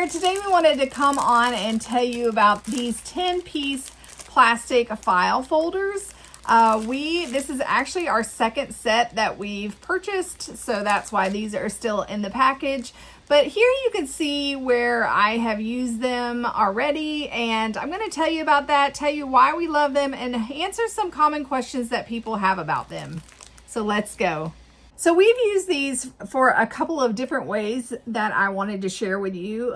here. Today we wanted to come on and tell you about these 10-piece plastic file folders. This is actually our second set that we've purchased, so that's why these are still in the package. But here you can see where I have used them already, and I'm going to tell you about that, tell you why we love them, and answer some common questions that people have about them. So let's go. So we've used these for a couple of different ways that I wanted to share with you.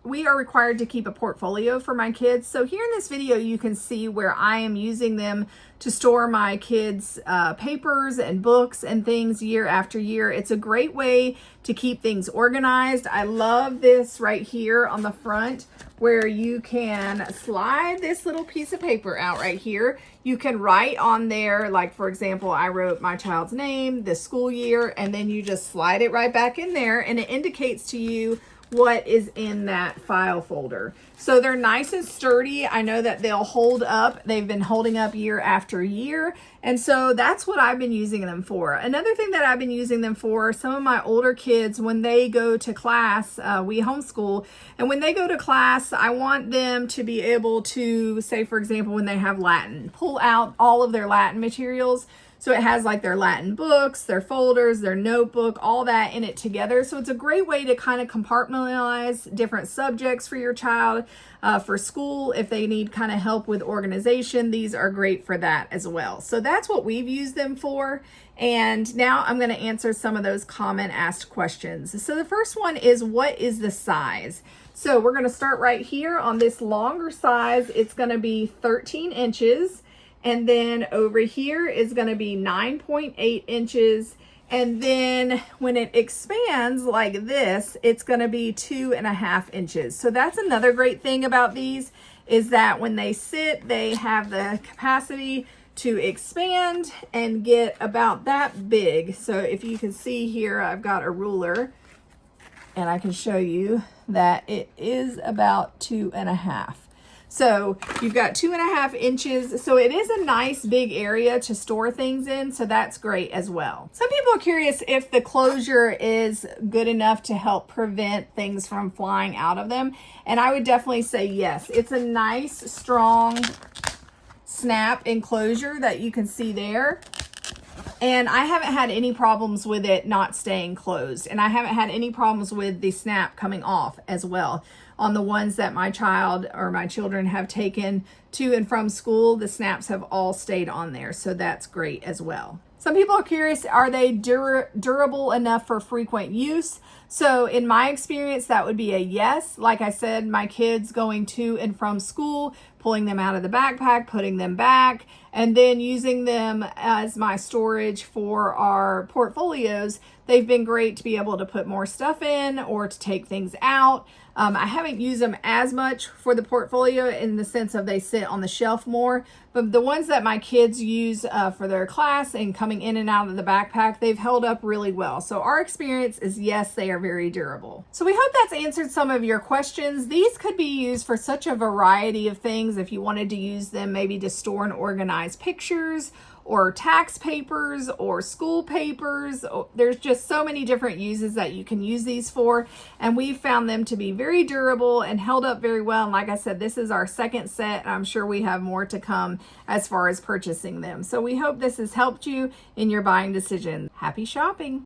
We are required to keep a portfolio for my kids. So here in this video, you can see where I am using them to store my kids' papers and books and things year after year. It's a great way to keep things organized. I love this right here on the front where you can slide this little piece of paper out right here. You can write on there, like for example, I wrote my child's name, the school year, and then you just slide it right back in there and it indicates to you what is in that file folder. So they're nice and sturdy. I know that they'll hold up. They've been holding up year after year. And so that's what I've been using them for. Another thing that I've been using them for, some of my older kids, when they go to class, we homeschool, and when they go to class, I want them to be able to, say for example, when they have Latin, pull out all of their Latin materials. So it has like their Latin books, their folders, their notebook, all that in it together. So it's a great way to kind of compartmentalize different subjects for your child. For school, if they need kind of help with organization, these are great for that as well. So that's what we've used them for. And now I'm going to answer some of those common asked questions. So the first one is, what is the size? So we're going to start right here on this longer size. It's going to be 13 inches. And then over here is going to be 9.8 inches. And then when it expands like this, it's going to be 2.5 inches. So that's another great thing about these, is that when they sit, they have the capacity to expand and get about that big. So if you can see here, I've got a ruler and I can show you that it is about 2.5. So you've got 2.5 inches. So it is a nice big area to store things in. So that's great as well. Some people are curious if the closure is good enough to help prevent things from flying out of them. And I would definitely say yes. It's a nice, strong snap enclosure that you can see there. And I haven't had any problems with it not staying closed. And I haven't had any problems with the snap coming off as well. On the ones that my child or my children have taken to and from school, the snaps have all stayed on there. So that's great as well. Some people are curious, are they durable enough for frequent use? So in my experience, that would be a yes. Like I said, my kids going to and from school, pulling them out of the backpack, putting them back, and then using them as my storage for our portfolios. They've been great to be able to put more stuff in or to take things out. I haven't used them as much for the portfolio in the sense of they sit on the shelf more, but the ones that my kids use for their class and coming in and out of the backpack, they've held up really well. So our experience is yes, they are very durable. So we hope that's answered some of your questions. These could be used for such a variety of things. If you wanted to use them maybe to store and organize pictures or tax papers or school papers. There's just so many different uses that you can use these for. And we've found them to be very durable and held up very well. And like I said, this is our second set. I'm sure we have more to come as far as purchasing them. So we hope this has helped you in your buying decision. Happy shopping.